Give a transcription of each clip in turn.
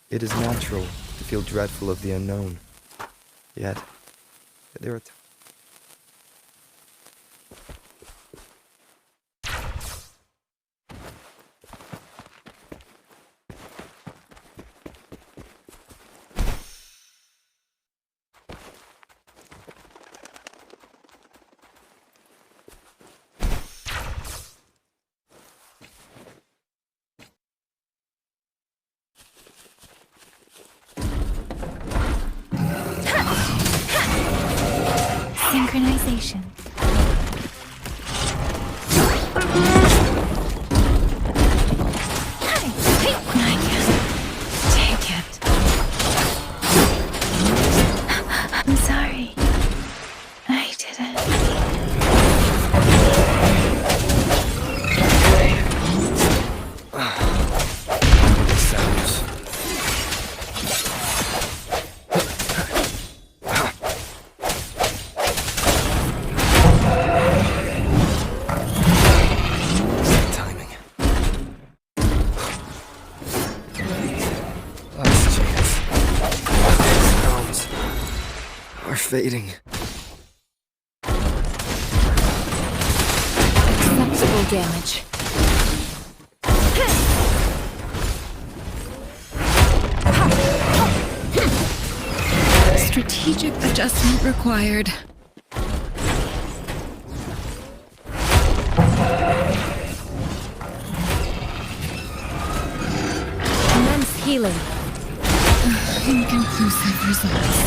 It is natural to feel dreadful of the unknown. Yet, there are synchronization. I can't take it. I'm sorry. I didn't. sounds. Timing. Last chance. Sounds are fading. Acceptable damage. Strategic adjustment required. Immense healing. Inconclusive results.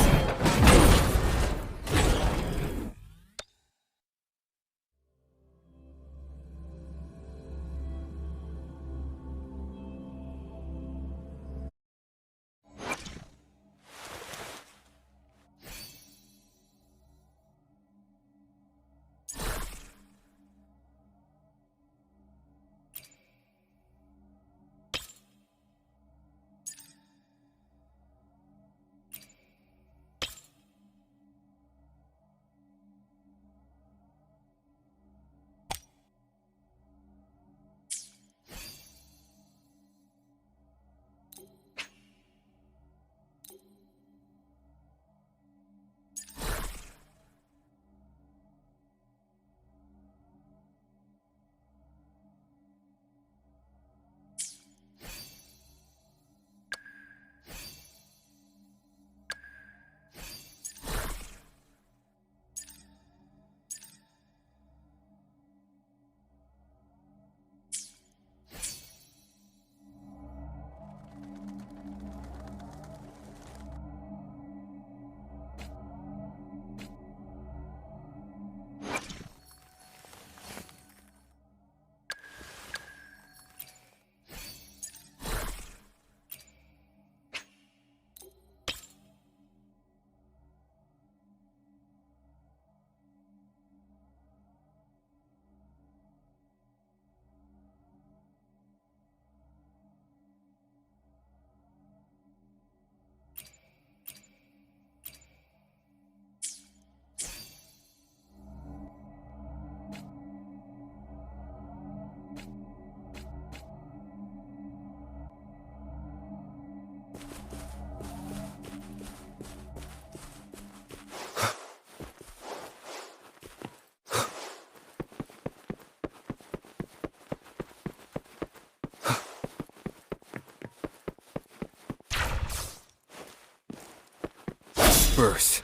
embers.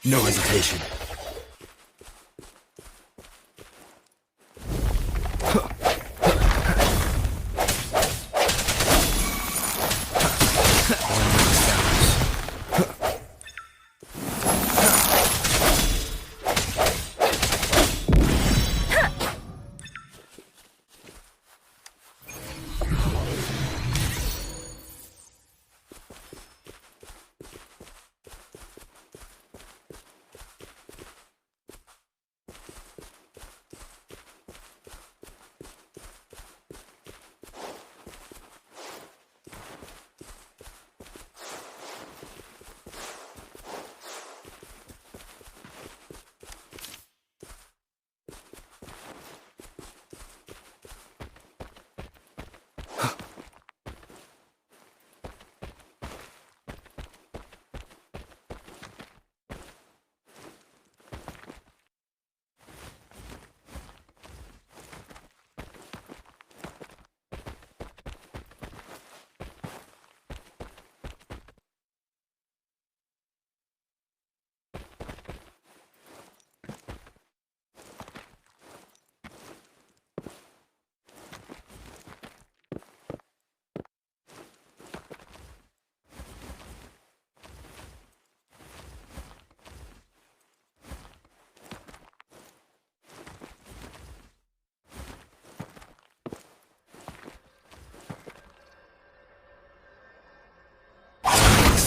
No hesitation.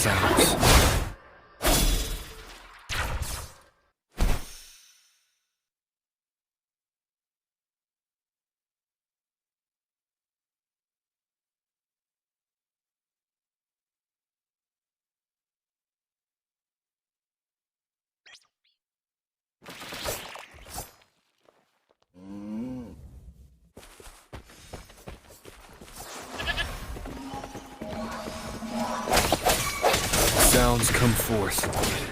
Sounds. Sounds come forth.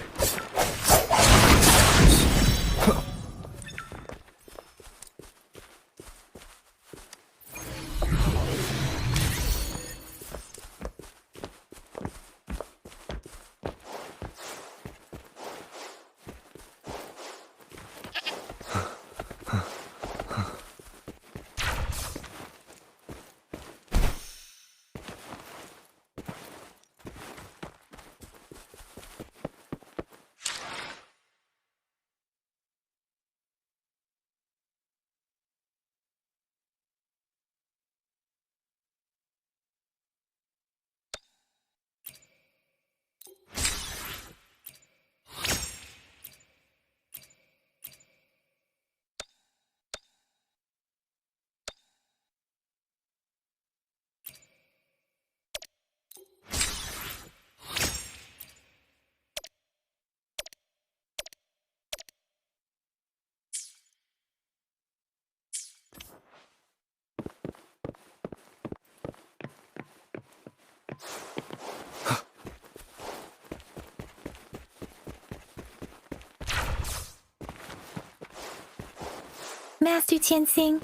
Master Tianxing,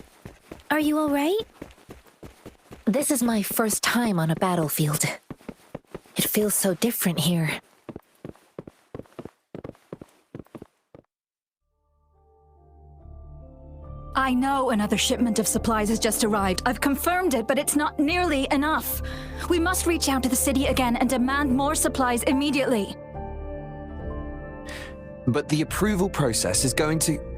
are you alright? This is my first time on a battlefield. It feels so different here. I know another shipment of supplies has just arrived. I've confirmed it, but it's not nearly enough. We must reach out to the city again and demand more supplies immediately. But the approval process is going to...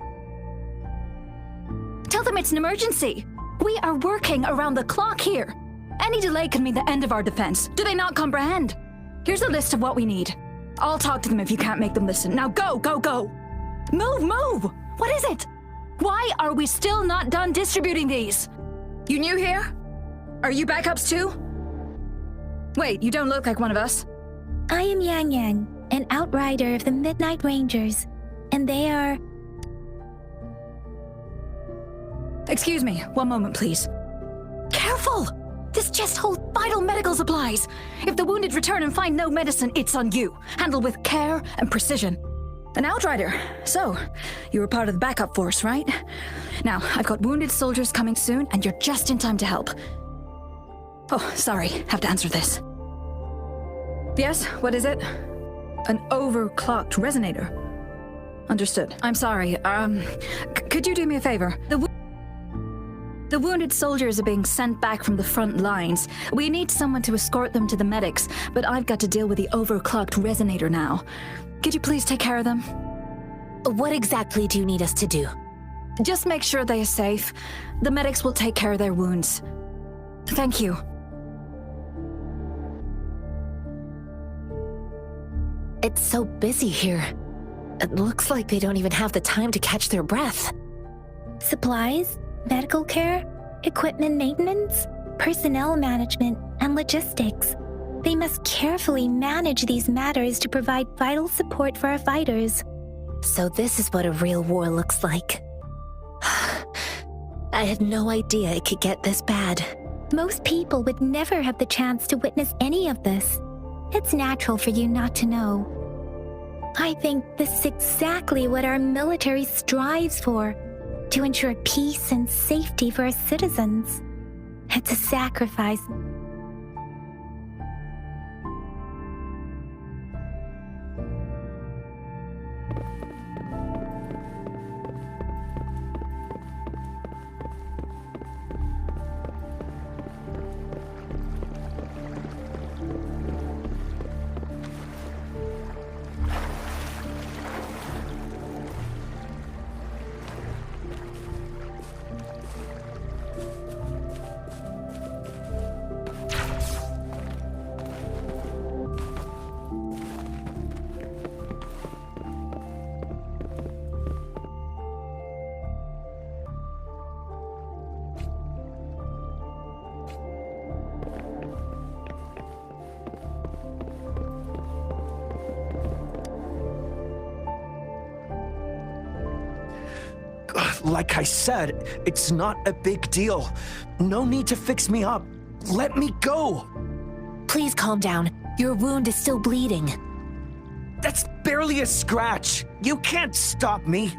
Tell them it's an emergency. We are working around the clock here. Any delay could mean the end of our defense. Do they not comprehend? Here's a list of what we need. I'll talk to them if you can't make them listen. Now go, go, go! Move, move! What is it? Why are we still not done distributing these? You new here? Are you backups too? Wait, you don't look like one of us. I am Yang Yang, an outrider of the Midnight Rangers, and they are... Excuse me, one moment please. Careful! This chest holds vital medical supplies. If the wounded return and find no medicine, it's on you. Handle with care and precision. An outrider. So, you were part of the backup force, right? Now, I've got wounded soldiers coming soon, and you're just in time to help. Oh, sorry, have to answer this. Yes, what is it? An overclocked resonator. Understood. I'm sorry, could you do me a favor? The wounded soldiers are being sent back from the front lines. We need someone to escort them to the medics, but I've got to deal with the overclocked resonator now. Could you please take care of them? What exactly do you need us to do? Just make sure they are safe. The medics will take care of their wounds. Thank you. It's so busy here. It looks like they don't even have the time to catch their breath. Supplies, medical care, equipment maintenance, personnel management, and logistics. They must carefully manage these matters to provide vital support for our fighters. So this is what a real war looks like. I had no idea it could get this bad. Most people would never have the chance to witness any of this. It's natural for you not to know. I think this is exactly what our military strives for, to ensure peace and safety for our citizens. It's a sacrifice. Like I said, it's not a big deal. No need to fix me up. Let me go. Please calm down. Your wound is still bleeding. That's barely a scratch. You can't stop me.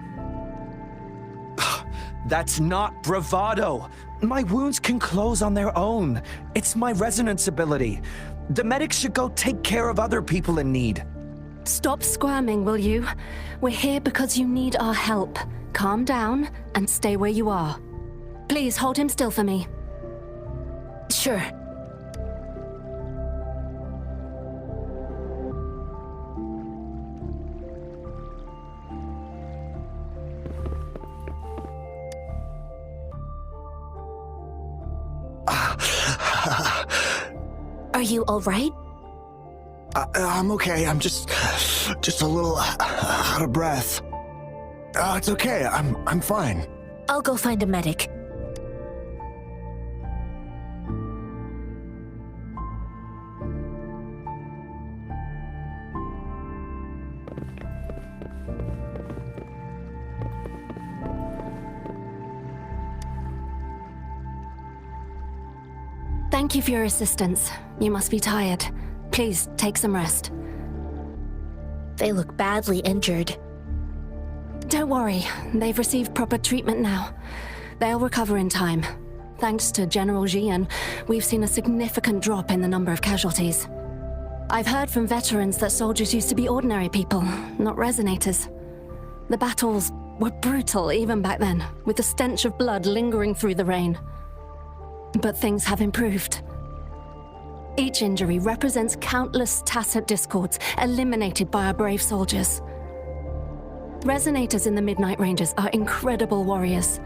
That's not bravado. My wounds can close on their own. It's my resonance ability. The medics should go take care of other people in need. Stop squirming, will you? We're here because you need our help. Calm down and stay where you are. Please hold him still for me. Sure. Are you all right? I'm okay. I'm just a little out of breath. It's okay. I'm fine. I'll go find a medic. Thank you for your assistance. You must be tired. Please take some rest. They look badly injured. Don't worry, they've received proper treatment now. They'll recover in time. Thanks to General Jian, we've seen a significant drop in the number of casualties. I've heard from veterans that soldiers used to be ordinary people, not resonators. The battles were brutal even back then, with the stench of blood lingering through the rain. But things have improved. Each injury represents countless tacit discords eliminated by our brave soldiers. Resonators in the Midnight Rangers are incredible warriors.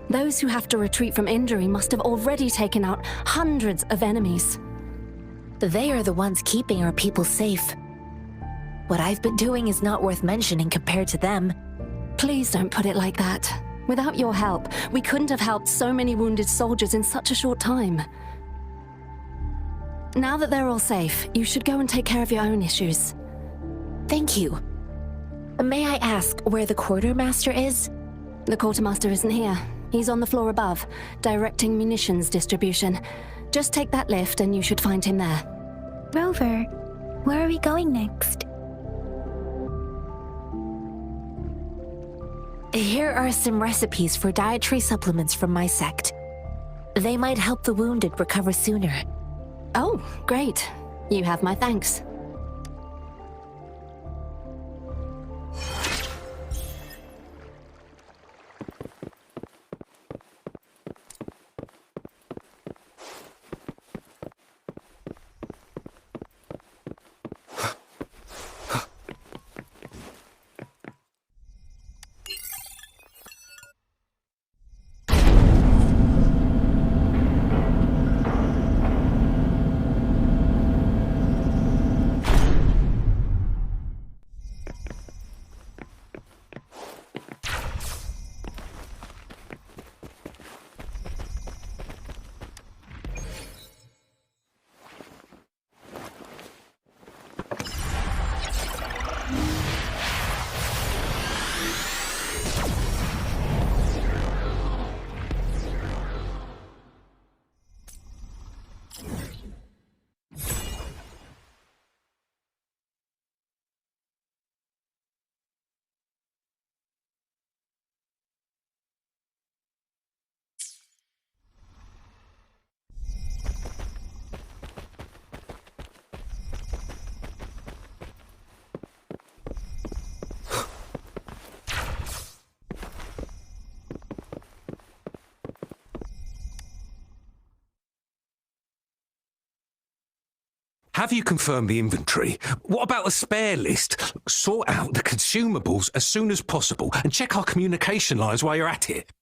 Those who have to retreat from injury must have already taken out hundreds of enemies. They are the ones keeping our people safe. What I've been doing is not worth mentioning compared to them. Please don't put it like that. Without your help, we couldn't have helped so many wounded soldiers in such a short time. Now that they're all safe, you should go and take care of your own issues. Thank you. May I ask where the quartermaster is? The quartermaster isn't here. He's on the floor above, directing munitions distribution. Just take that lift and you should find him there. Rover, where are we going next? Here are some recipes for dietary supplements from my sect. They might help the wounded recover sooner. Oh, great. You have my thanks. Have you confirmed the inventory? What about the spare list? Sort out the consumables as soon as possible and check our communication lines while you're at it.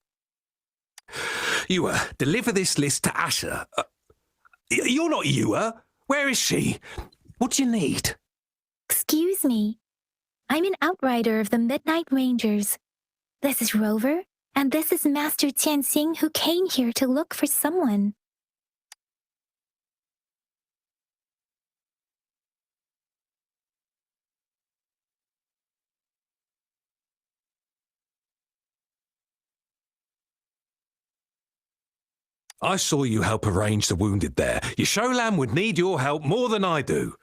Ewa, deliver this list to Asher. You're not Ewa. Where is she? What do you need? Excuse me. I'm an outrider of the Midnight Rangers. This is Rover, and this is Master Tianxing, who came here to look for someone. I saw you help arrange the wounded there. Your Sholam would need your help more than I do.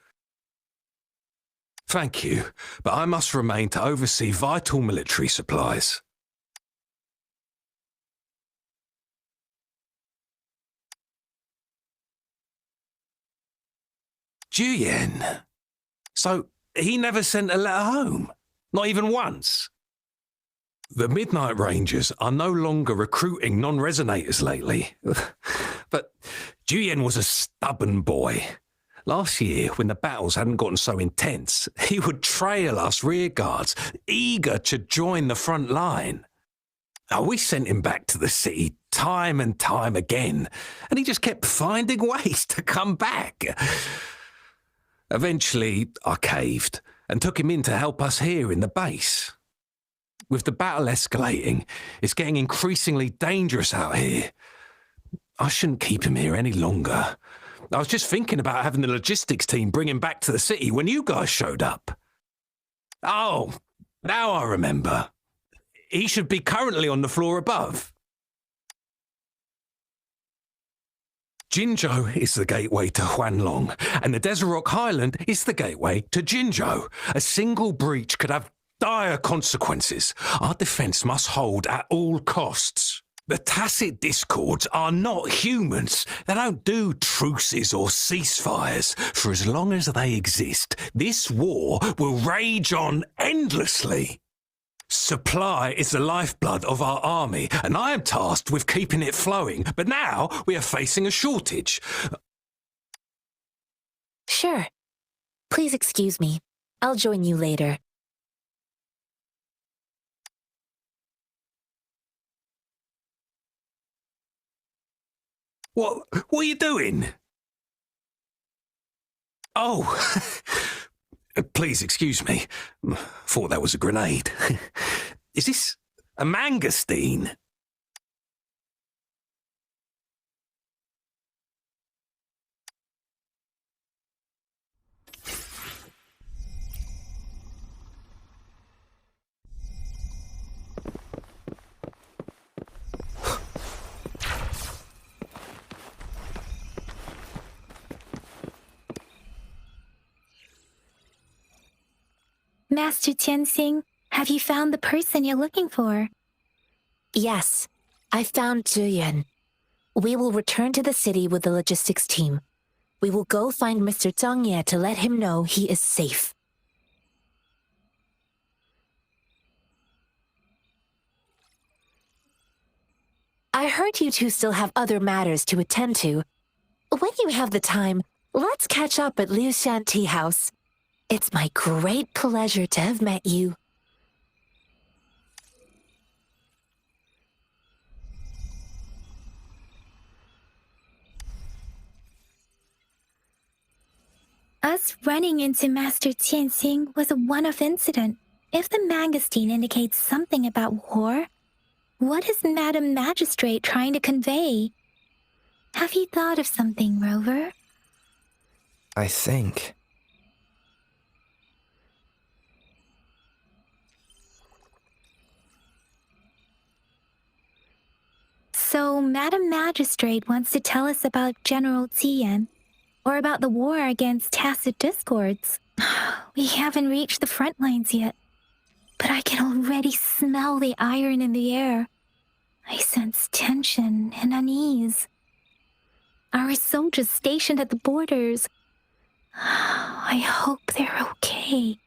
Thank you, but I must remain to oversee vital military supplies. Juyen? So he never sent a letter home? Not even once? The Midnight Rangers are no longer recruiting non-resonators lately. But Juyen was a stubborn boy. Last year, when the battles hadn't gotten so intense, he would trail us rearguards, eager to join the front line. We sent him back to the city time and time again, and he just kept finding ways to come back. Eventually, I caved and took him in to help us here in the base. With the battle escalating, it's getting increasingly dangerous out here. I shouldn't keep him here any longer. I was just thinking about having the logistics team bring him back to the city when you guys showed up. Oh, now I remember. He should be currently on the floor above. Jinzhou is the gateway to Huanlong, and the Desert Rock Highland is the gateway to Jinzhou. A single breach could have dire consequences. Our defense must hold at all costs. The tacit discords are not humans. They don't do truces or ceasefires. For as long as they exist, this war will rage on endlessly. Supply is the lifeblood of our army, and I am tasked with keeping it flowing. But now we are facing a shortage. Sure. Please excuse me. I'll join you later. What are you doing? Oh, Please excuse me. Thought that was a grenade. Is this a mangosteen? Master Tianxing, have you found the person you're looking for? Yes, I found Zhiyuan. We will return to the city with the logistics team. We will go find Mr. Zhang Ye to let him know he is safe. I heard you two still have other matters to attend to. When you have the time, let's catch up at Liu Shan Tea House. It's my great pleasure to have met you. Us running into Master Tianxing was a one-off incident. If the mangosteen indicates something about war, what is Madam Magistrate trying to convey? Have you thought of something, Rover? I think. So, Madam Magistrate wants to tell us about General Tian, or about the war against tacit discords. We haven't reached the front lines yet, but I can already smell the iron in the air. I sense tension and unease. Our soldiers stationed at the borders. I hope they're okay.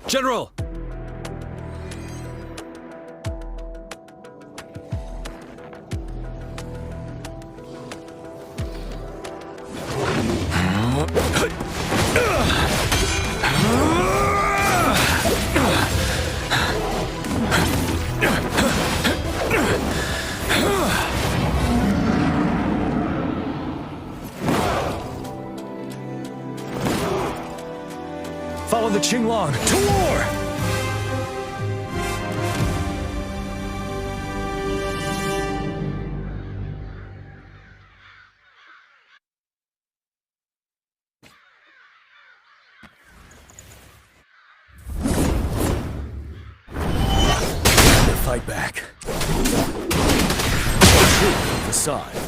General! Follow the Qinglong to war! Fight back. Shoot the side.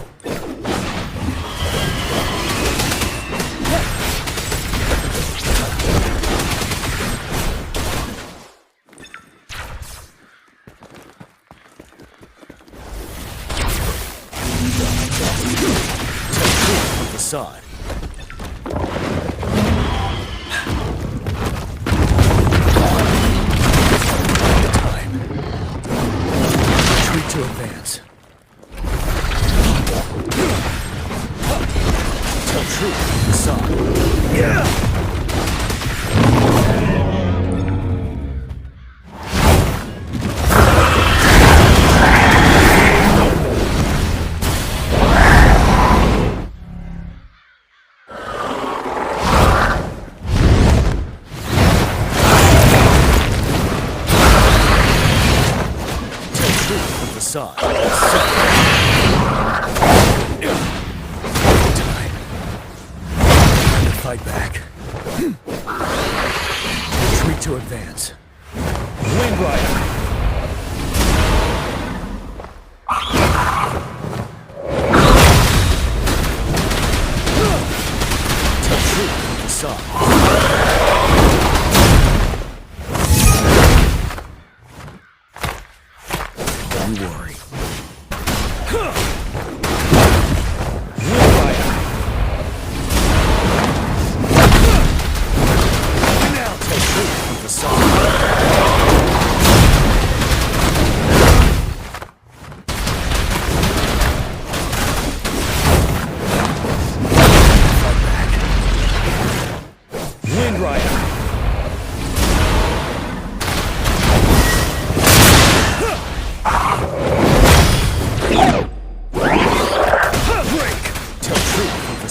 Side. Time. Retreat to advance. Tell truth. Side. Yeah. Time. Fight back.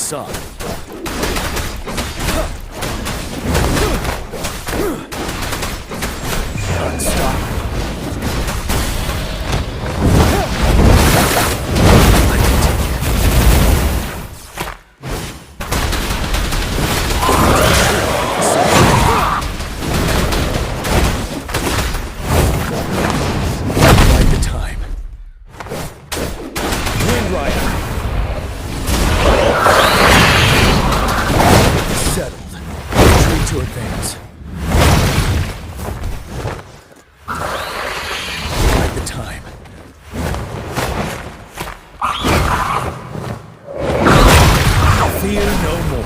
sun. Unstoppable. Right the time. Wind Rider. Settled. Retreat to advance. Right the time. Fear no more.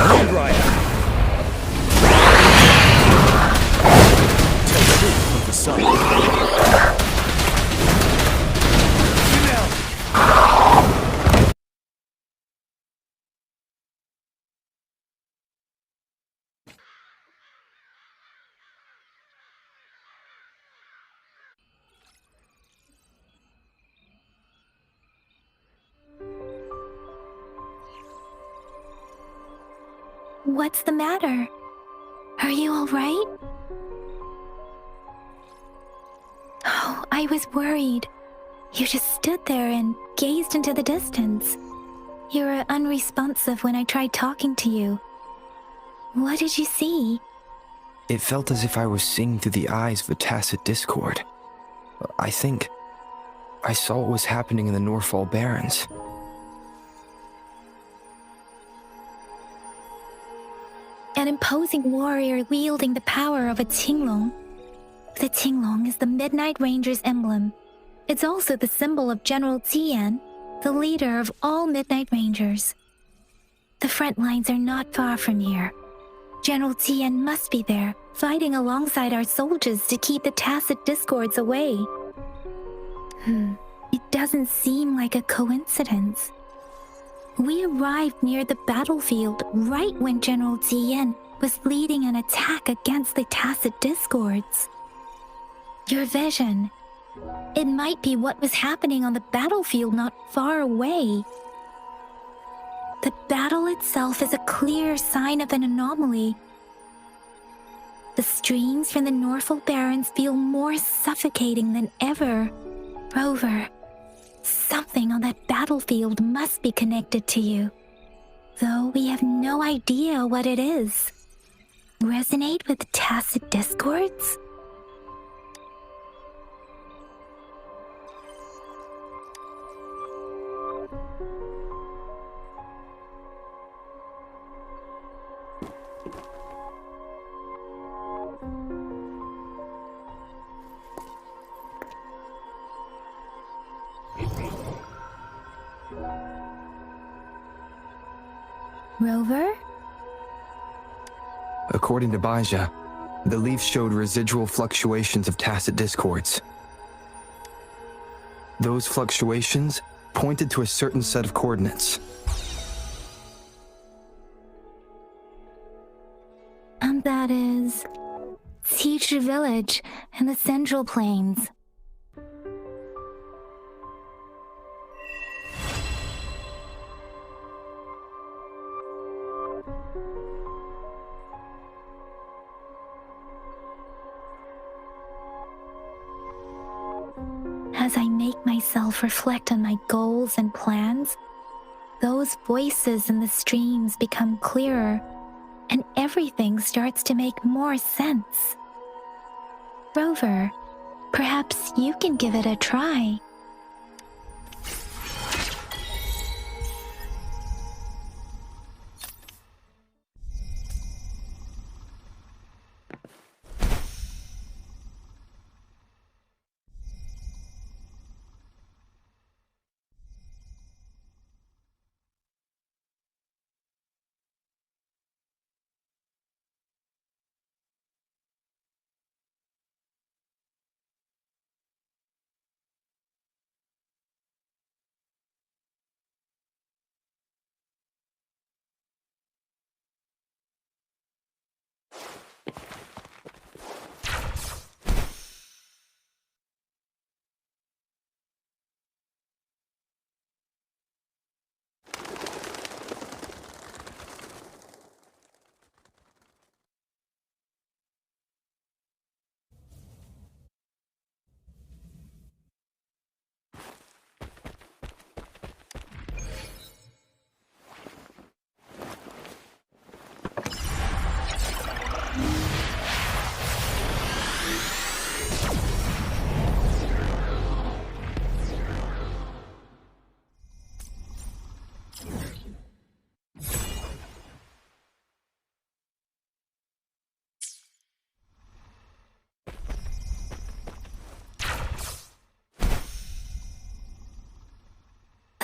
Wind Rider. Take the lead from the sun. What's the matter? Are you all right? Oh, I was worried. You just stood there and gazed into the distance. You were unresponsive when I tried talking to you. What did you see? It felt as if I was seeing through the eyes of a tacit discord. I think I saw what was happening in the Norfall Barrens. An imposing warrior wielding the power of a Tinglong. The Tinglong is the Midnight Ranger's emblem. It's also the symbol of General Tian, the leader of all Midnight Rangers. The front lines are not far from here. General Tian must be there, fighting alongside our soldiers to keep the tacit discords away. It doesn't seem like a coincidence. We arrived near the battlefield right when General Tian was leading an attack against the tacit discords. Your vision. It might be what was happening on the battlefield not far away. The battle itself is a clear sign of an anomaly. The streams from the Norfall Barrens feel more suffocating than ever. Rover, something on that battlefield must be connected to you, though we have no idea what it is. Resonate with tacit discords? Rover? According to Baja, the leaf showed residual fluctuations of tacit discords. Those fluctuations pointed to a certain set of coordinates. And that is Siege Village in the Central Plains. As I make myself reflect on my goals and plans, those voices in the streams become clearer, and everything starts to make more sense. Rover, perhaps you can give it a try.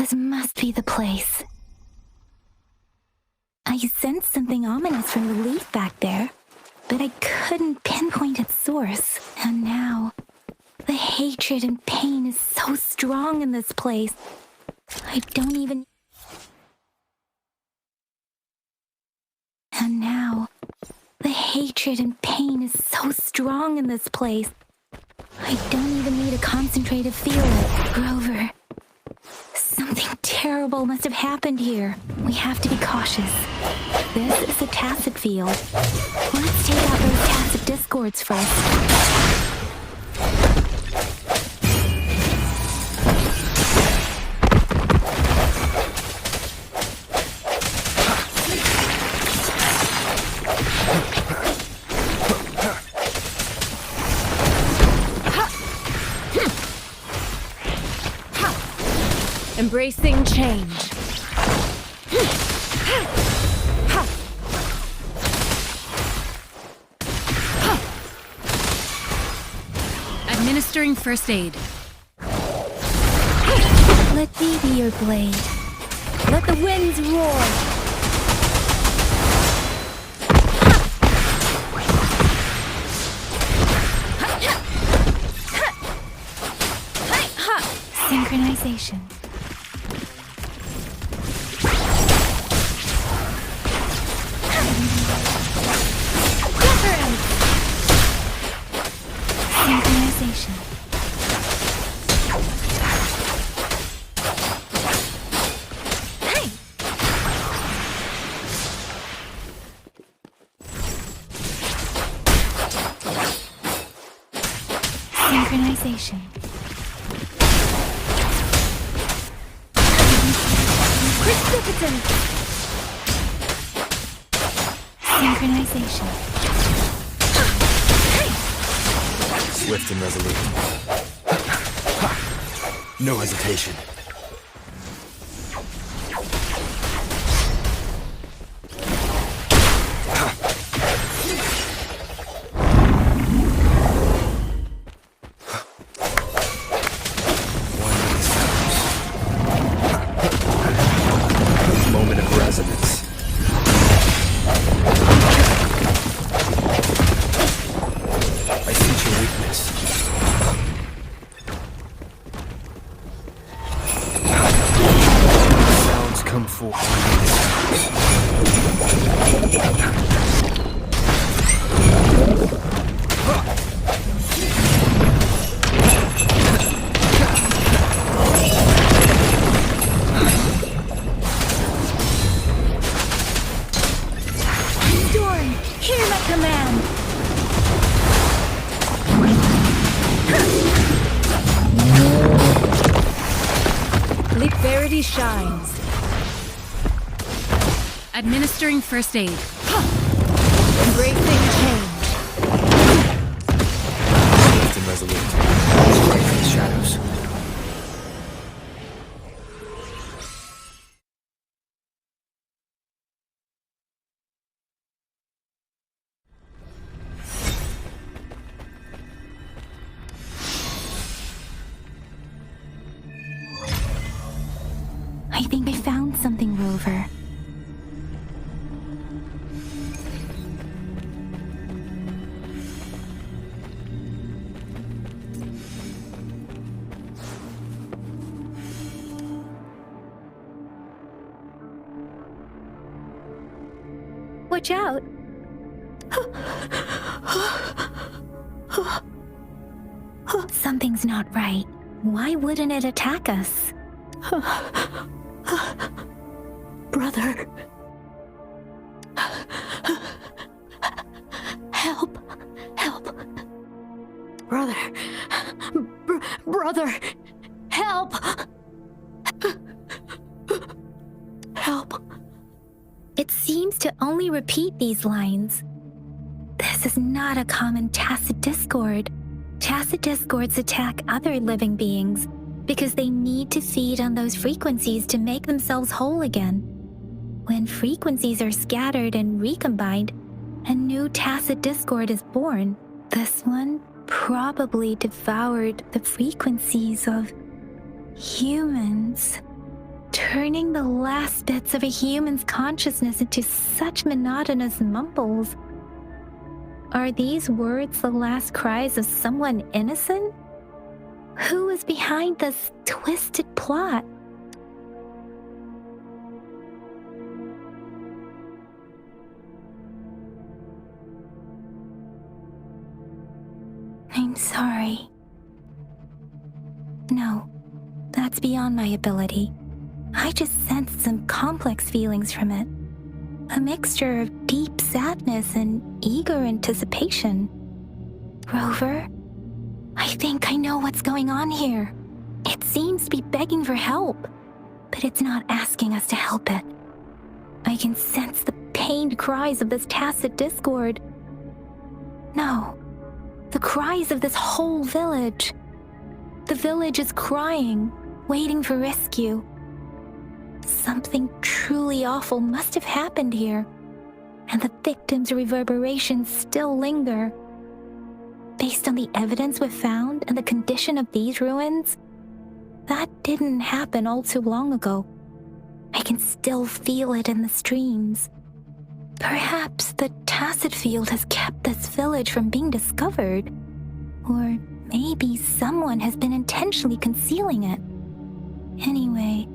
This must be the place. I sensed something ominous from the leaf back there, but I couldn't pinpoint its source. And now, the hatred and pain is so strong in this place. I don't even... And now, the hatred and pain is so strong in this place. I don't even need to concentrate to feel it. Rover, something terrible must have happened here. We have to be cautious. This is a tacit field. Let's take out those tacit discords first. Embracing change. Administering first aid. Let me be your blade. Let the winds roar. Synchronization. Synchronization. Synchronization. Precipitant. Synchronization. Swift and resolute. No hesitation. Moment of resonance. I sense your weakness. Sounds come forth. Storm, hear my command. Leap Verity shines. Administering first aid. Embracing change. Swift and resolute. Strike from the shadows. I think I found something, Rover. Watch out! Something's not right. Why wouldn't it attack us? Brother. Help. Help. Brother. Brother. Help. Help. It seems to only repeat these lines. This is not a common tacit discord. Tacit discords attack other living beings because they need to feed on those frequencies to make themselves whole again. When frequencies are scattered and recombined, a new tacit discord is born. This one probably devoured the frequencies of humans. turning the last bits of a human's consciousness into such monotonous mumbles. Are these words the last cries of someone innocent? Who is behind this twisted plot? I'm sorry. No, that's beyond my ability. I just sensed some complex feelings from it. A mixture of deep sadness and eager anticipation. Rover, I think I know what's going on here. It seems to be begging for help, but it's not asking us to help it. I can sense the pained cries of this tacit discord. No, the cries of this whole village. The village is crying, waiting for rescue. Something truly awful must have happened here, and the victims' reverberations still linger. Based on the evidence we've found and the condition of these ruins, that didn't happen all too long ago. I can still feel it in the streams. Perhaps the tacit field has kept this village from being discovered, or maybe someone has been intentionally concealing it. Anyway,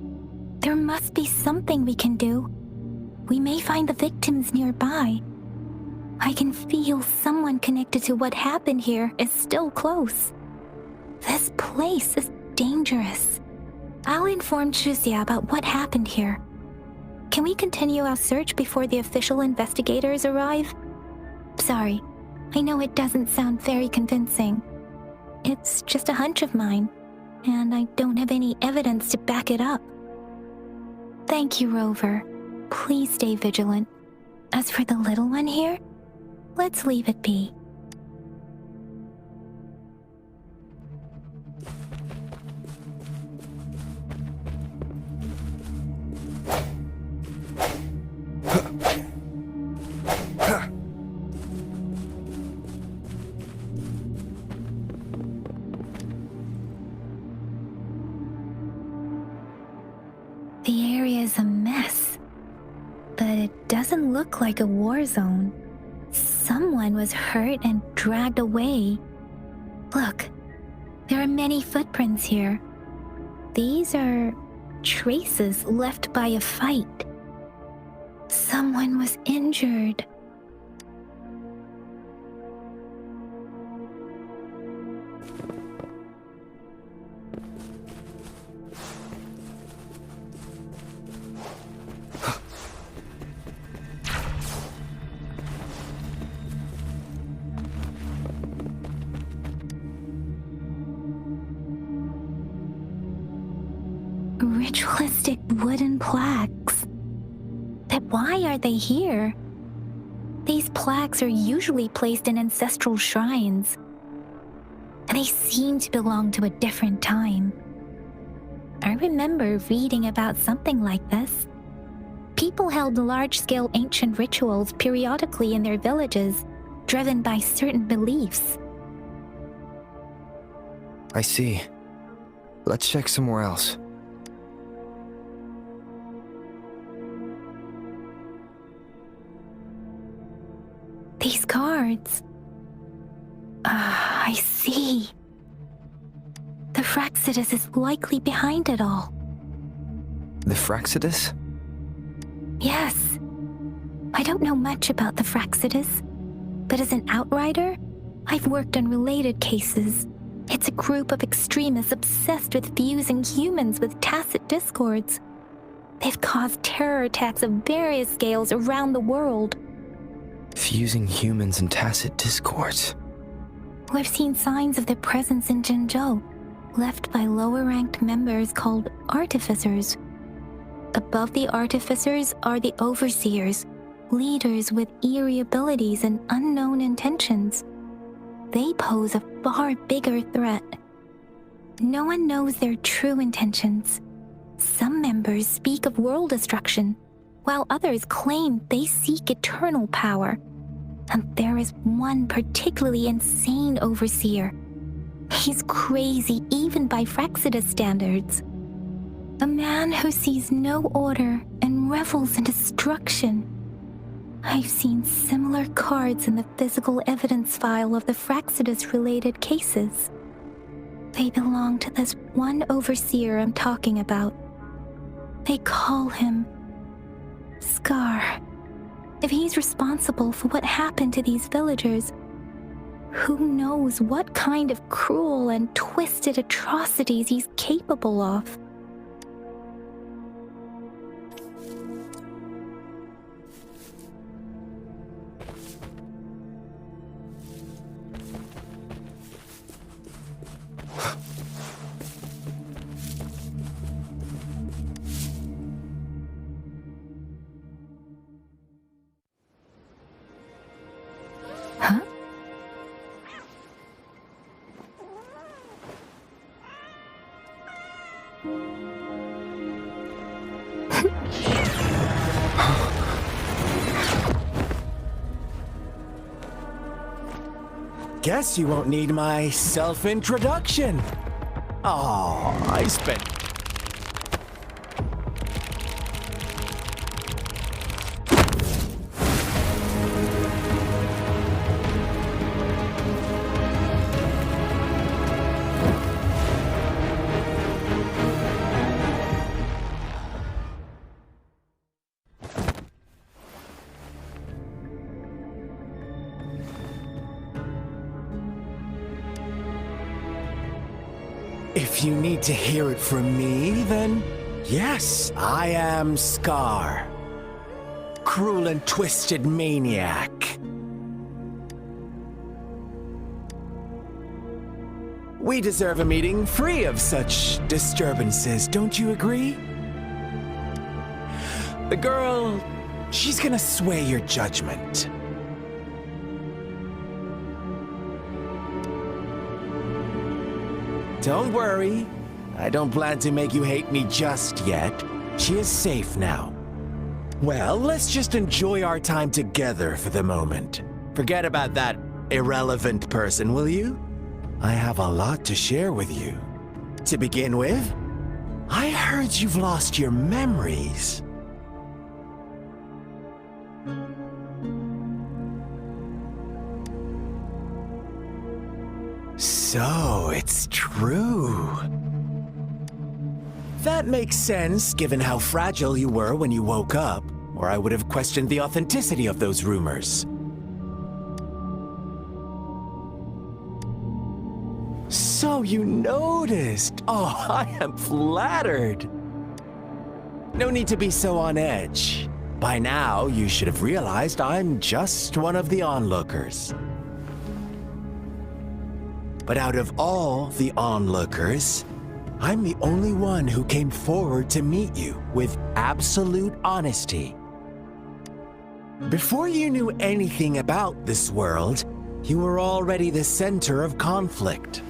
there must be something we can do. We may find the victims nearby. I can feel someone connected to what happened here is still close. This place is dangerous. I'll inform Chuzia about what happened here. Can we continue our search before the official investigators arrive? Sorry, I know it doesn't sound very convincing. It's just a hunch of mine, and I don't have any evidence to back it up. Thank you, Rover. Please stay vigilant. As for the little one here, let's leave it be. The area is a mess, but it doesn't look like a war zone. Someone was hurt and dragged away. Look, there are many footprints here. These are traces left by a fight. Someone was injured. Ritualistic wooden plaques. But why are they here? These plaques are usually placed in ancestral shrines, and they seem to belong to a different time. I remember reading about something like this. People held large-scale ancient rituals periodically in their villages, driven by certain beliefs. I see. Let's check somewhere else. These cards. I see. The Fraccidus is likely behind it all. The Fraccidus? Yes. I don't know much about the Fraccidus, but as an outrider, I've worked on related cases. It's a group of extremists obsessed with fusing humans with tacit discords. They've caused terror attacks of various scales around the world. Fusing humans and tacit discords. We've seen signs of their presence in Jinzhou, left by lower-ranked members called artificers. Above the artificers are the overseers, leaders with eerie abilities and unknown intentions. They pose a far bigger threat. No one knows their true intentions. Some members speak of world destruction, while others claim they seek eternal power. And there is one particularly insane overseer. He's crazy even by Fraccidus standards. A man who sees no order and revels in destruction. I've seen similar cards in the physical evidence file of the Fraccidus-related cases. They belong to this one overseer I'm talking about. They call him Scar. If he's responsible for what happened to these villagers, who knows what kind of cruel and twisted atrocities he's capable of. Huh? Guess you won't need my self-introduction. Oh, I spent... If you need to hear it from me, then yes, I am Scar. Cruel and twisted maniac. We deserve a meeting free of such disturbances, don't you agree? The girl, she's gonna sway your judgment. Don't worry, I don't plan to make you hate me just yet. She is safe now. Well, let's just enjoy our time together for the moment. Forget about that irrelevant person, will you? I have a lot to share with you. To begin with, I heard you've lost your memories. So, it's true. That makes sense, given how fragile you were when you woke up, or I would have questioned the authenticity of those rumors. So you noticed. Oh, I am flattered. No need to be so on edge. By now, you should have realized I'm just one of the onlookers. But out of all the onlookers, I'm the only one who came forward to meet you with absolute honesty. Before you knew anything about this world, you were already the center of conflict.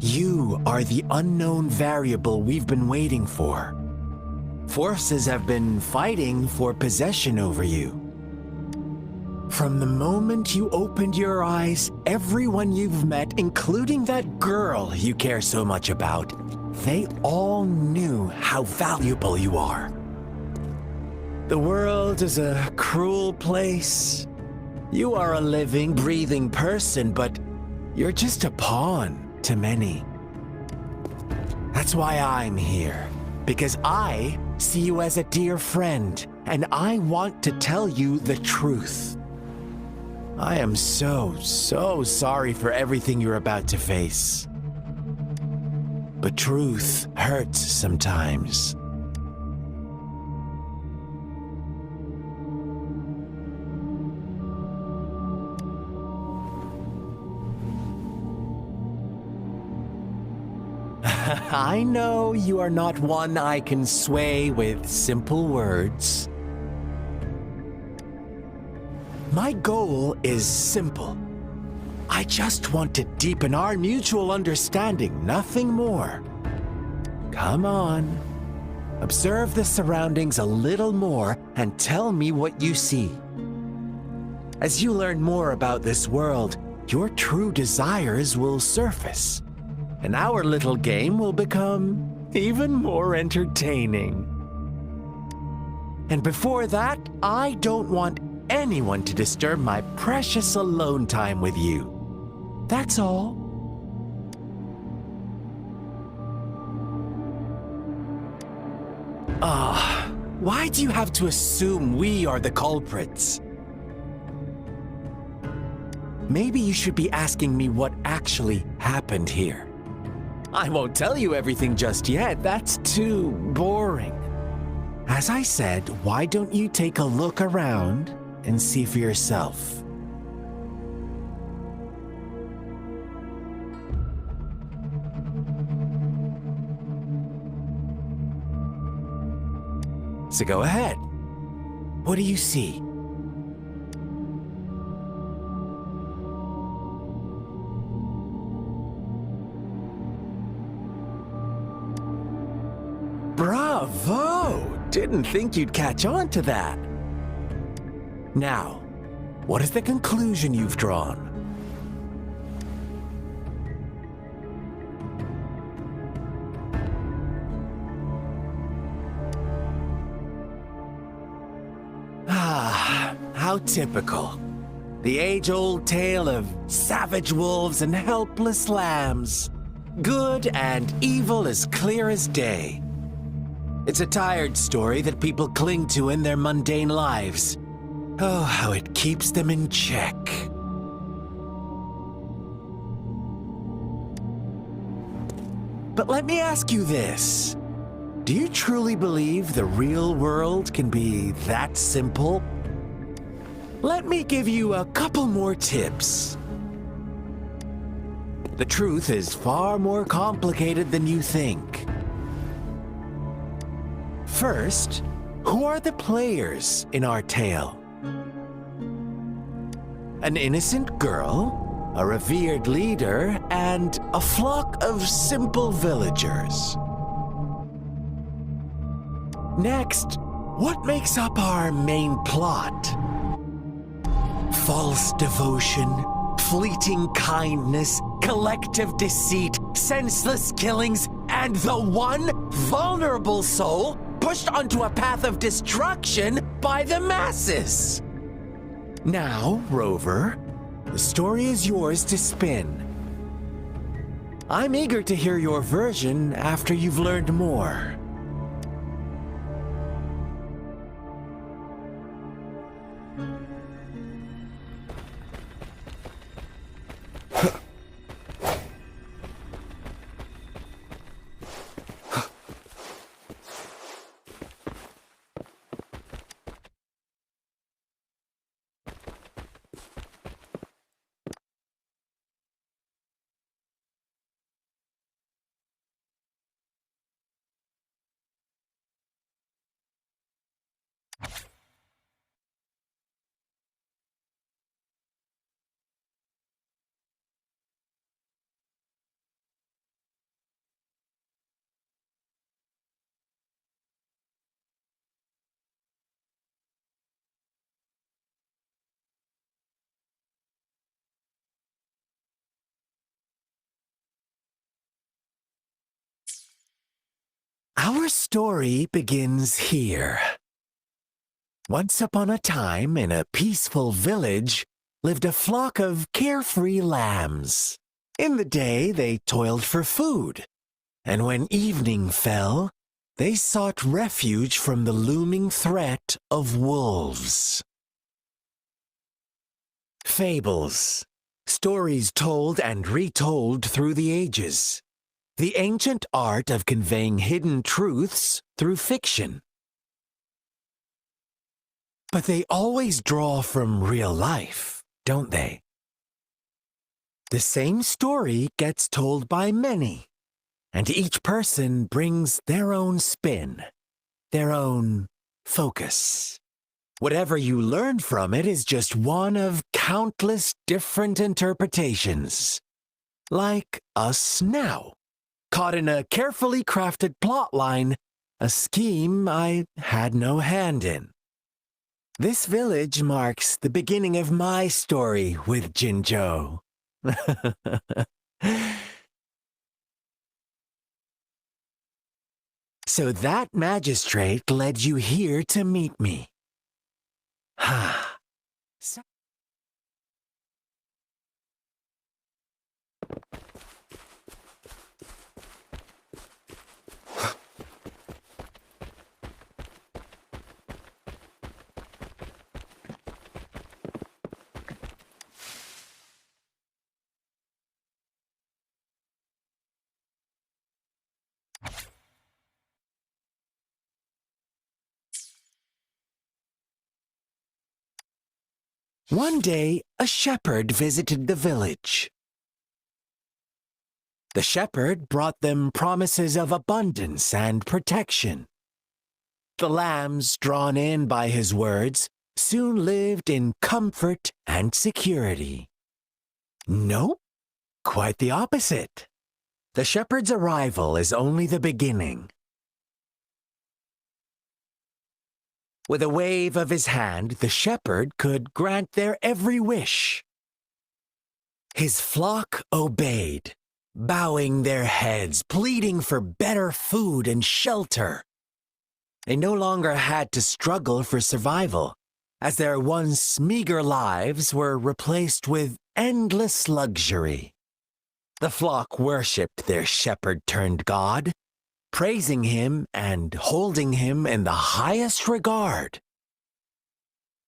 You are the unknown variable we've been waiting for. Forces have been fighting for possession over you. From the moment you opened your eyes, everyone you've met, including that girl you care so much about, they all knew how valuable you are. The world is a cruel place. You are a living, breathing person, but you're just a pawn to many. That's why I'm here, because I see you as a dear friend, and I want to tell you the truth. I am so sorry for everything you're about to face. But truth hurts sometimes. I know you are not one I can sway with simple words. My goal is simple. I just want to deepen our mutual understanding, nothing more. Come on. Observe the surroundings a little more and tell me what you see. As you learn more about this world, your true desires will surface, and our little game will become even more entertaining. And before that, I don't want anyone to disturb my precious alone time with you. That's all. Why do you have to assume we are the culprits? Maybe you should be asking me what actually happened here. I won't tell you everything just yet, that's too boring. As I said, why don't you take a look around and see for yourself? So go ahead. What do you see? Bravo! Didn't think you'd catch on to that. Now, what is the conclusion you've drawn? How typical. The age-old tale of savage wolves and helpless lambs. Good and evil as clear as day. It's a tired story that people cling to in their mundane lives. Oh, how it keeps them in check. But let me ask you this. Do you truly believe the real world can be that simple? Let me give you a couple more tips. The truth is far more complicated than you think. First, who are the players in our tale? An innocent girl, a revered leader, and a flock of simple villagers. Next, what makes up our main plot? False devotion, fleeting kindness, collective deceit, senseless killings, and the one vulnerable soul pushed onto a path of destruction by the masses. Now, Rover, the story is yours to spin. I'm eager to hear your version after you've learned more. Our story begins here. Once upon a time, in a peaceful village, lived a flock of carefree lambs. In the day, they toiled for food, and when evening fell, they sought refuge from the looming threat of wolves. Fables, stories told and retold through the ages. The ancient art of conveying hidden truths through fiction. But they always draw from real life, don't they? The same story gets told by many, and each person brings their own spin, their own focus. Whatever you learn from it is just one of countless different interpretations. Like us now. Caught in a carefully crafted plotline, a scheme I had no hand in. This village marks the beginning of my story with Jinzhou. So that magistrate led you here to meet me. Ha. One day, a shepherd visited the village. The shepherd brought them promises of abundance and protection. The lambs, drawn in by his words, soon lived in comfort and security. Nope, quite the opposite. The shepherd's arrival is only the beginning. With a wave of his hand, the shepherd could grant their every wish. His flock obeyed, bowing their heads, pleading for better food and shelter. They no longer had to struggle for survival, as their once meager lives were replaced with endless luxury. The flock worshipped their shepherd-turned-god, praising him and holding him in the highest regard.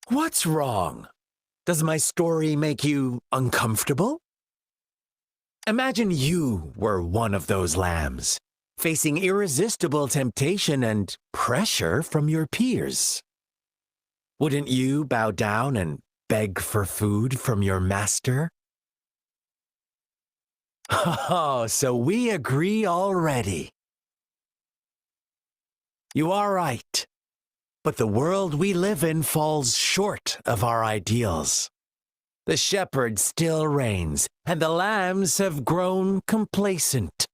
What's wrong? Does my story make you uncomfortable? Imagine you were one of those lambs, facing irresistible temptation and pressure from your peers. Wouldn't you bow down and beg for food from your master? Oh, so we agree already. You are right, but the world we live in falls short of our ideals. The shepherd still reigns, and the lambs have grown complacent.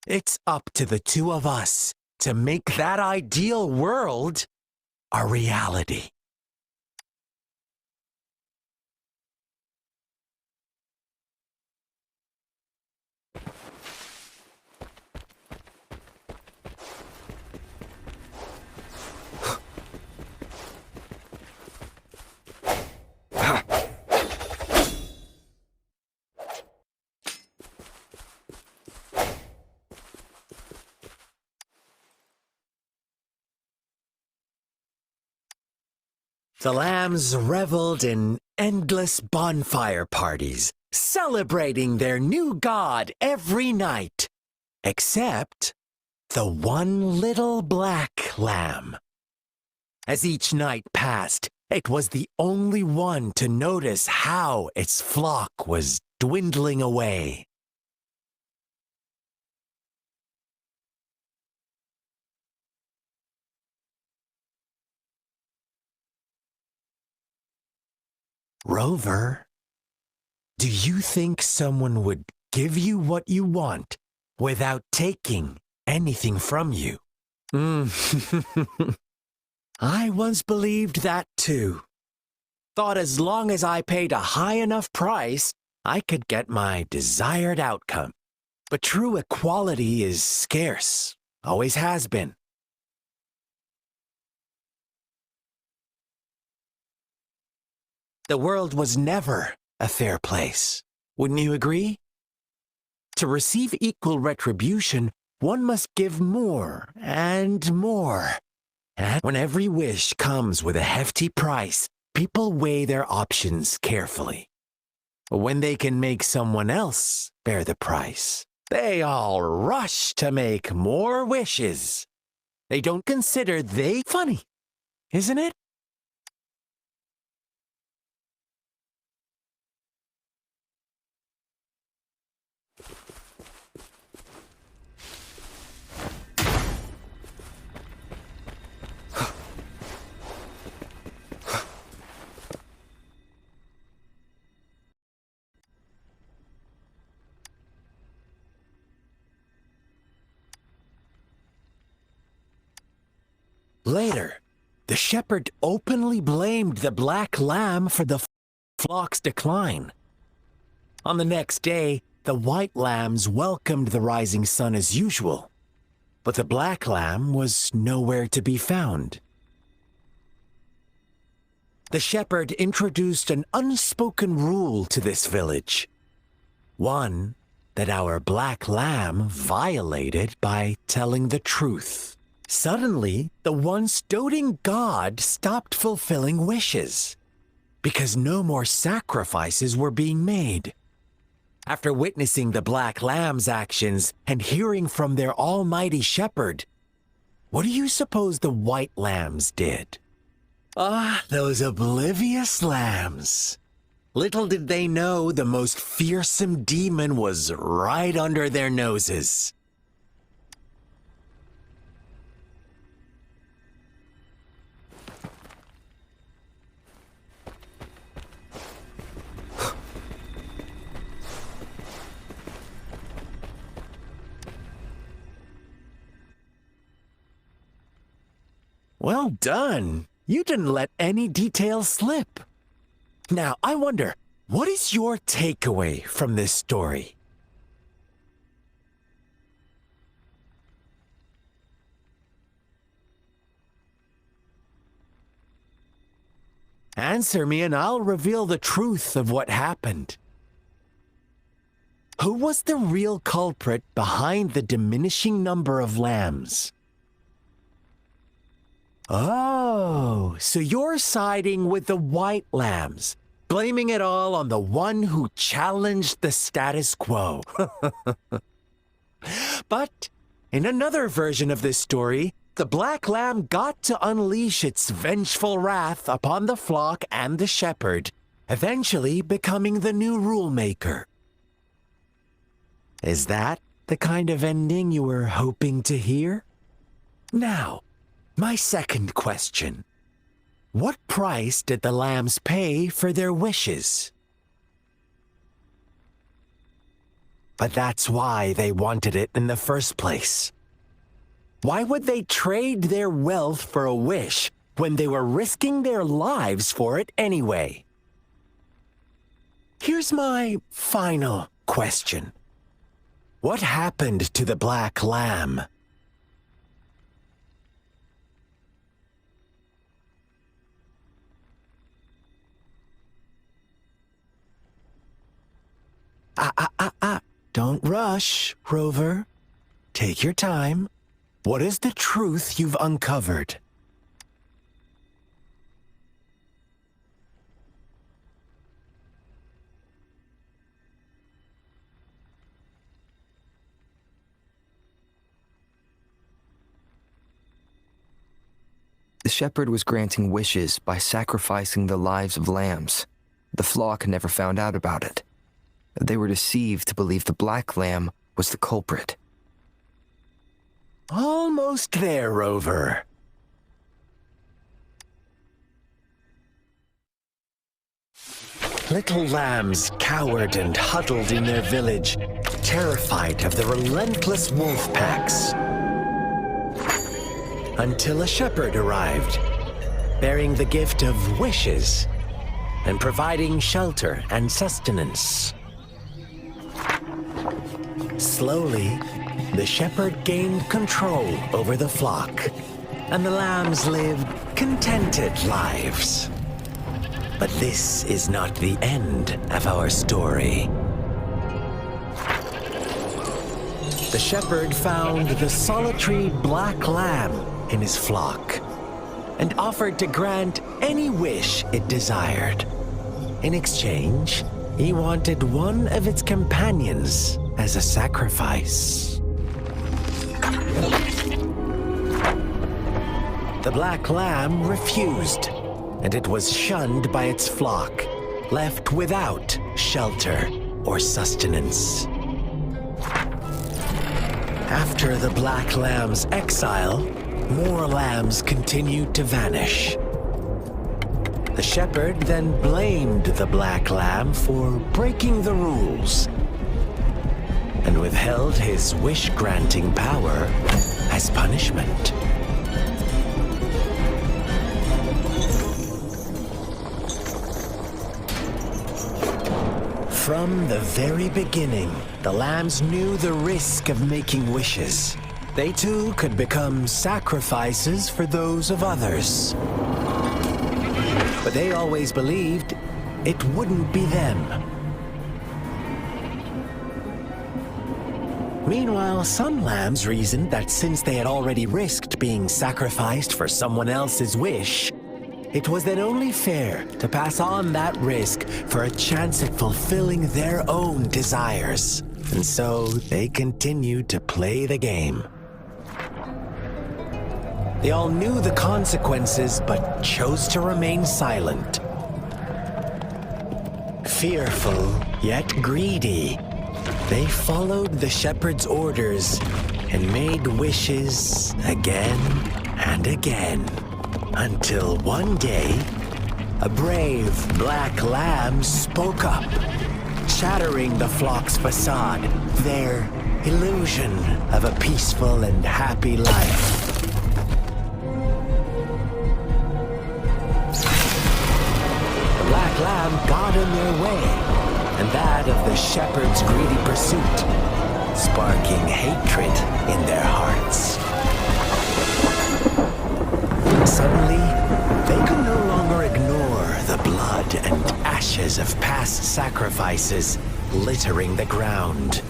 It's up to the two of us to make that ideal world a reality. The lambs reveled in endless bonfire parties, celebrating their new god every night, except the one little black lamb. As each night passed, it was the only one to notice how its flock was dwindling away. Rover, do you think someone would give you what you want without taking anything from you? I once believed that too. Thought as long as I paid a high enough price, I could get my desired outcome. But true equality is scarce, always has been. The world was never a fair place. Wouldn't you agree? To receive equal retribution, one must give more and more. And when every wish comes with a hefty price, people weigh their options carefully. When they can make someone else bear the price, they all rush to make more wishes. They don't consider they funny, isn't it? Later, the shepherd openly blamed the black lamb for the flock's decline. On the next day, the white lambs welcomed the rising sun as usual. but the black lamb was nowhere to be found. The shepherd introduced an unspoken rule to this village. One that our black lamb violated by telling the truth. Suddenly, the once doting god stopped fulfilling wishes because no more sacrifices were being made. After witnessing the black lamb's actions and hearing from their almighty shepherd, what do you suppose the white lambs did? Ah, those oblivious lambs. Little did they know the most fearsome demon was right under their noses. Well done. You didn't let any details slip. Now, I wonder, what is your takeaway from this story? Answer me and I'll reveal the truth of what happened. Who was the real culprit behind the diminishing number of lambs? Oh, so you're siding with the white lambs, blaming it all on the one who challenged the status quo. But in another version of this story, the black lamb got to unleash its vengeful wrath upon the flock and the shepherd, eventually becoming the new rule maker. Is that the kind of ending you were hoping to hear? Now, my second question. What price did the lambs pay for their wishes? But that's why they wanted it in the first place. Why would they trade their wealth for a wish when they were risking their lives for it anyway? Here's my final question. What happened to the black lamb? Don't rush, Rover. Take your time. What is the truth you've uncovered? The shepherd was granting wishes by sacrificing the lives of lambs. The flock never found out about it. They were deceived to believe the black lamb was the culprit. Almost there, Rover. Little lambs cowered and huddled in their village, terrified of the relentless wolf packs. Until a shepherd arrived, bearing the gift of wishes and providing shelter and sustenance. Slowly, the shepherd gained control over the flock, and the lambs lived contented lives. But this is not the end of our story. The shepherd found the solitary black lamb in his flock and offered to grant any wish it desired. In exchange, he wanted one of its companions as a sacrifice. The black lamb refused, and it was shunned by its flock, left without shelter or sustenance. After the black lamb's exile, more lambs continued to vanish. The shepherd then blamed the black lamb for breaking the rules and withheld his wish-granting power as punishment. From the very beginning, the lambs knew the risk of making wishes. they too could become sacrifices for those of others. But they always believed it wouldn't be them. Meanwhile, some lambs reasoned that since they had already risked being sacrificed for someone else's wish, it was then only fair to pass on that risk for a chance at fulfilling their own desires. And so they continued to play the game. They all knew the consequences, but chose to remain silent. Fearful, yet greedy, they followed the shepherd's orders and made wishes again and again. Until one day, a brave black lamb spoke up, shattering the flock's facade, their illusion of a peaceful and happy life. The black lamb got in their way, and that of the shepherd's greedy pursuit, sparking hatred in their hearts. Suddenly, they could no longer ignore the blood and ashes of past sacrifices littering the ground.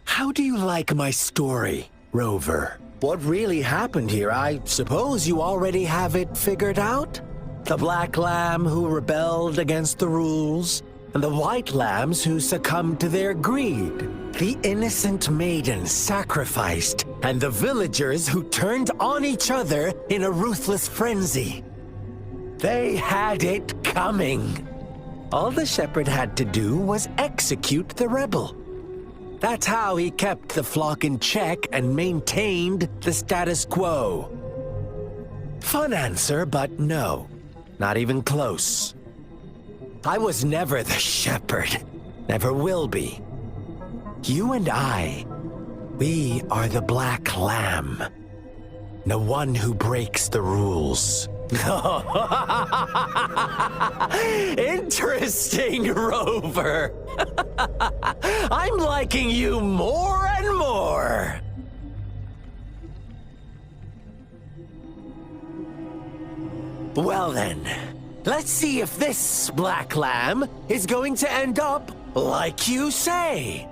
How do you like my story, Rover? What really happened here? I suppose you already have it figured out? The black lamb who rebelled against the rules, and the white lambs who succumbed to their greed. The innocent maiden sacrificed, and the villagers who turned on each other in a ruthless frenzy. They had it coming. All the shepherd had to do was execute the rebel. That's how he kept the flock in check and maintained the status quo. Fun answer, but no, not even close. I was never the shepherd, never will be. You and I, we are the black lamb, the one who breaks the rules. Interesting, Rover. I'm liking you more and more. Well then, let's see if this black lamb is going to end up like you say.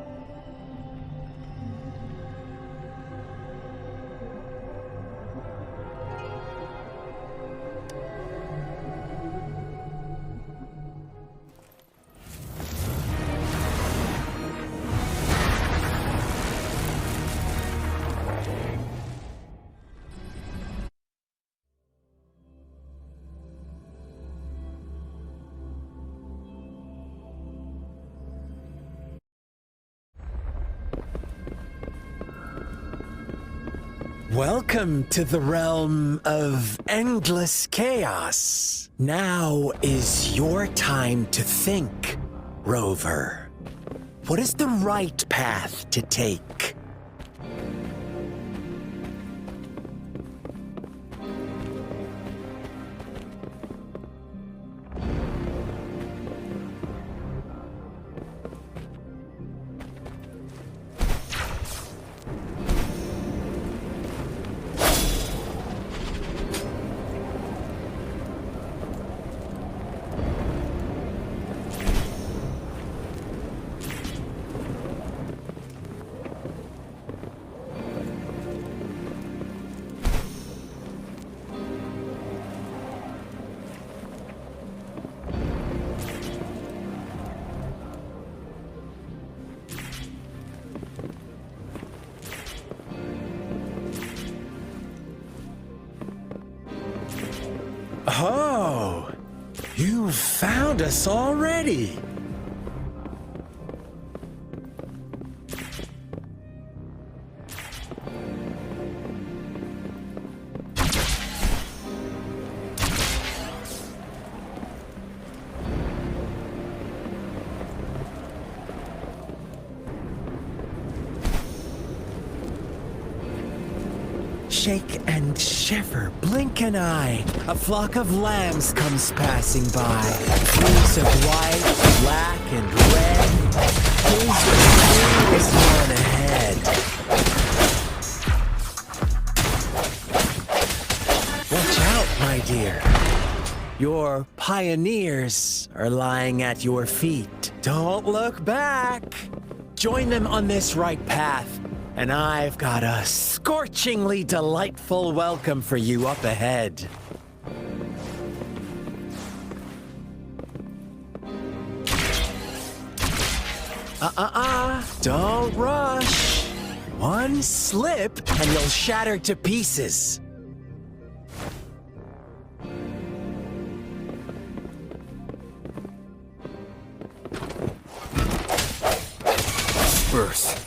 Welcome to the realm of endless chaos. Now is your time to think, Rover. What is the right path to take? Oh, you found us already. shake and shiver, blink an eye. A flock of lambs comes passing by. Fleece of white, black, and red. Who's the fleetest one ahead? Watch out, my dear. Your pioneers are lying at your feet. Don't look back. Join them on this right path, and I've got a scorchingly delightful welcome for you up ahead. Don't rush. One slip, and you'll shatter to pieces. Birth.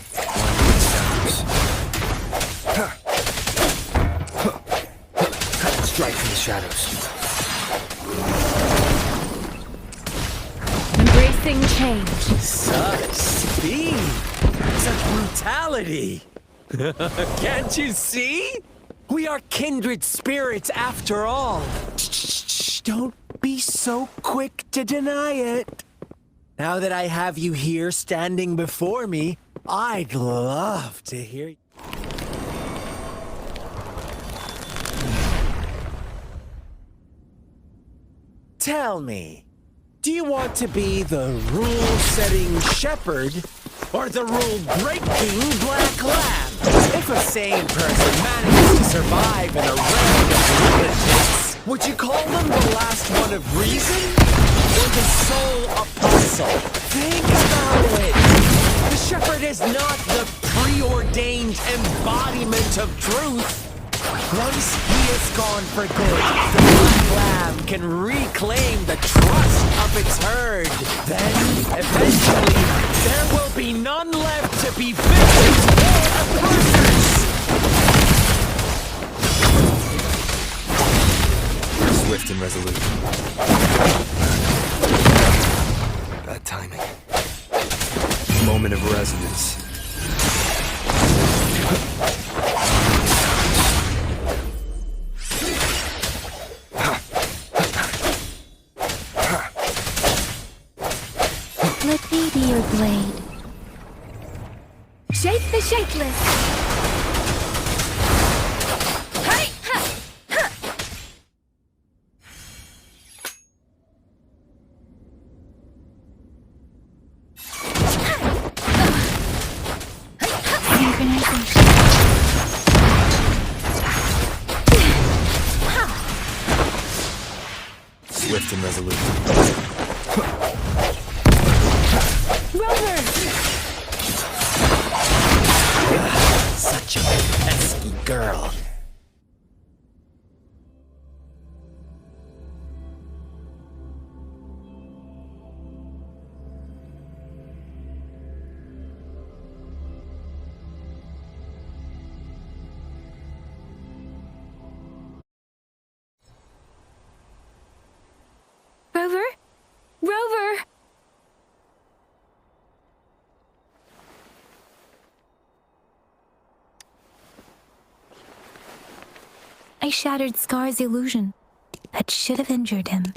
Strike from the shadows. Embracing change. Such speed! Such brutality! Can't you see? We are kindred spirits after all. Shh, don't be so quick to deny it. Now that I have you here standing before me, I'd love to hear you. Tell me, do you want to be the rule-setting shepherd or the rule-breaking black lamb? If a sane person manages to survive in a realm of lunatics, would you call them the last one of reason? Or the sole apostle? Think about it. The shepherd is not the preordained embodiment of truth. Once he is gone for good, the black lamb can reclaim the trust of its herd. Then, eventually, there will be none left to be victims or oppressors. Swift and resolute. Bad timing. Moment of resonance. Let me be your blade. Shape the shapeless. Hey! Ha! Ha! Swift and resolute. Rover! Such a pesky girl. Rover? Rover! I shattered Scar's illusion. That should have injured him.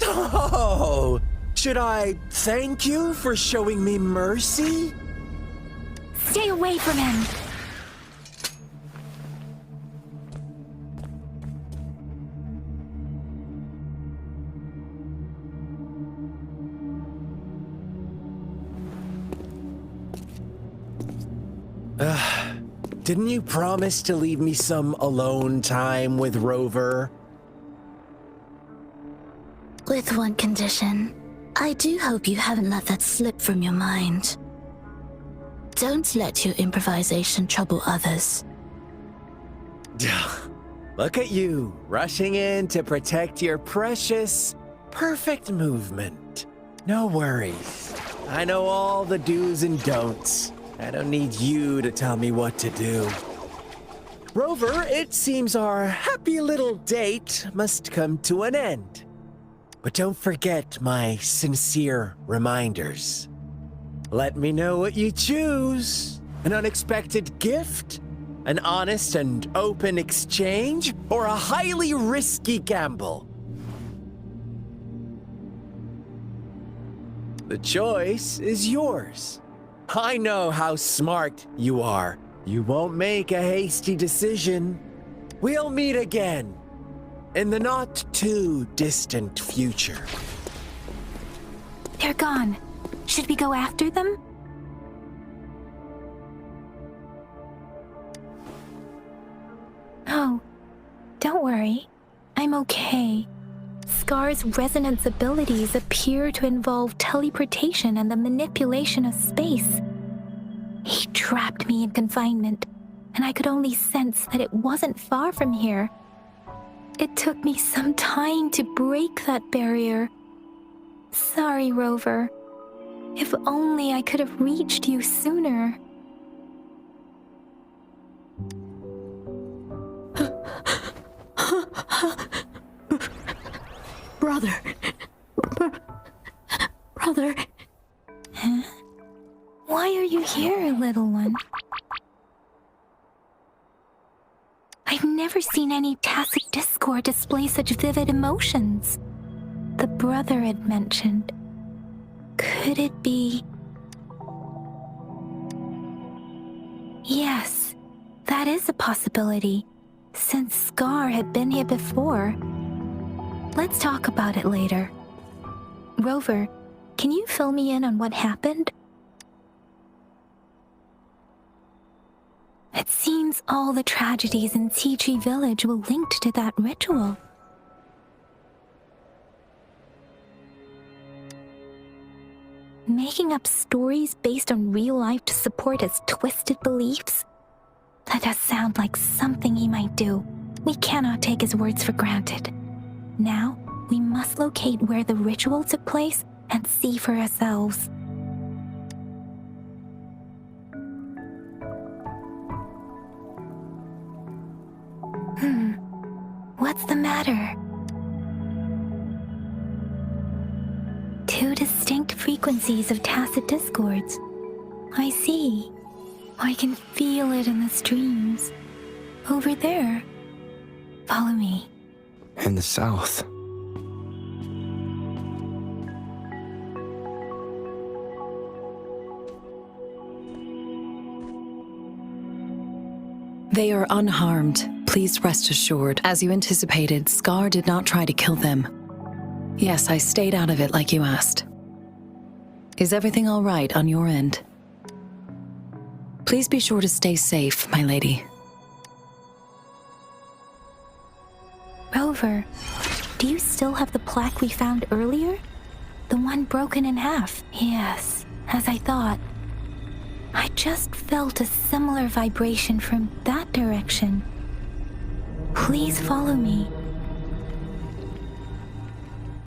Oh! Should I thank you for showing me mercy? Stay away from him! Didn't you promise to leave me some alone time with Rover? With one condition. I do hope you haven't let that slip from your mind. Don't let your improvisation trouble others. Look at you, rushing in to protect your precious, perfect movement. No worries. I know all the do's and don'ts. I don't need you to tell me what to do. Rover, it seems our happy little date must come to an end. But don't forget my sincere reminders. Let me know what you choose. An unexpected gift? An honest and open exchange, or a highly risky gamble? The choice is yours. I know how smart you are. You won't make a hasty decision. We'll meet again in the not too distant future. They're gone. Should we go after them? Oh, don't worry. I'm okay. Scar's resonance abilities appear to involve teleportation and the manipulation of space. He trapped me in confinement, and I could only sense that it wasn't far from here. It took me some time to break that barrier. Sorry, Rover. If only I could have reached you sooner. Brother. Brother. Huh? Why are you here, little one? I've never seen any tacit discord display such vivid emotions. The brother had mentioned. Could it be... Yes, that is a possibility, since Scar had been here before. Let's talk about it later. Rover, can you fill me in on what happened? It seems all the tragedies in Tea Tree Village were linked to that ritual. Making up stories based on real life to support his twisted beliefs? That does sound like something he might do. We cannot take his words for granted. Now, we must locate where the ritual took place and see for ourselves. What's the matter? Two distinct frequencies of tacit discords. I see. I can feel it in the streams. Over there. Follow me. In the south. They are unharmed. Please rest assured. As you anticipated, Scar did not try to kill them. Yes, I stayed out of it like you asked. Is everything all right on your end? Please be sure to stay safe, my lady. Rover, do you still have the plaque we found earlier? The one broken in half? Yes, as I thought. I just felt a similar vibration from that direction. Please follow me.